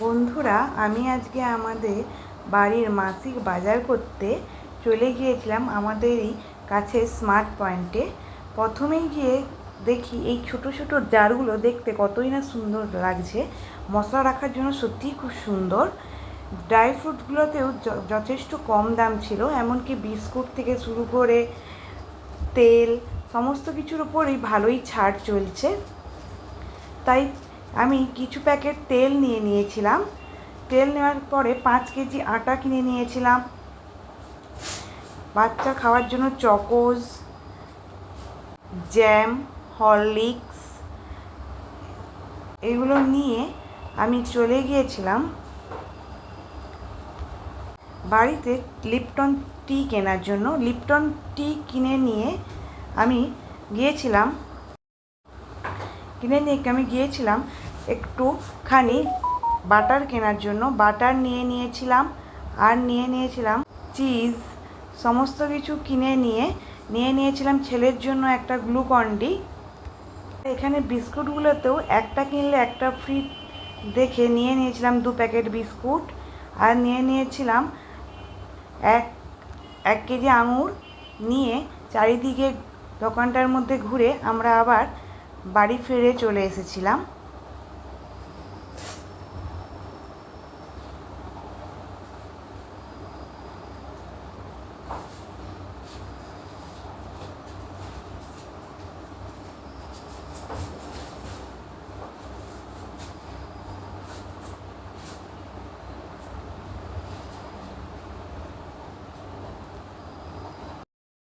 বন্ধুরা, আমি আজকে আমাদের বাড়ির মাসিক বাজার করতে চলে গিয়েছিলাম আমাদেরই কাছে স্মার্ট পয়েন্টে। প্রথমেই গিয়ে দেখি এই ছোট ছোট জারগুলো দেখতে কতই না সুন্দর লাগছে। মশলা রাখার জন্য সত্যিই খুব সুন্দর। ড্রাই ফ্রুটগুলোতেও যথেষ্ট কম দাম ছিল, এমনকি বিস্কুট থেকে শুরু করে তেল সমস্ত কিছুর উপরেই ভালোই ছাড় চলছে। তাই আমি কিছু প্যাকেট তেল নিয়ে নিয়েছিলাম। তেল নেওয়ার পরে 5 কেজি আটা কিনে নিয়েছিলাম। বাচ্চা খাওয়ার জন্য চকোজ, জ্যাম, হরলিক্স এগুলো নিয়ে আমি চলে গিয়েছিলাম বাড়িতে লিপটন টি কেনার জন্য। লিপটন টি কিনে নিয়ে আমি গিয়েছিলাম একটুখানি বাটার কেনার জন্য। বাটার নিয়ে নিয়েছিলাম, আর নিয়ে নিয়েছিলাম চিজ। সমস্ত কিছু কিনে নিয়ে নিয়েছিলাম ছেলের জন্য একটা গ্লুকন-ডি। এখানে বিস্কুটগুলোতেও একটা কিনলে একটা ফ্রি দেখে নিয়ে নিয়েছিলাম 2 প্যাকেট বিস্কুট। আর নিয়ে নিয়েছিলাম 1 কেজি আঙুর। নিয়ে চারিদিকে দোকানটার মধ্যে ঘুরে আমরা আবার বাড়ি ফিরে চলে এসেছিলাম।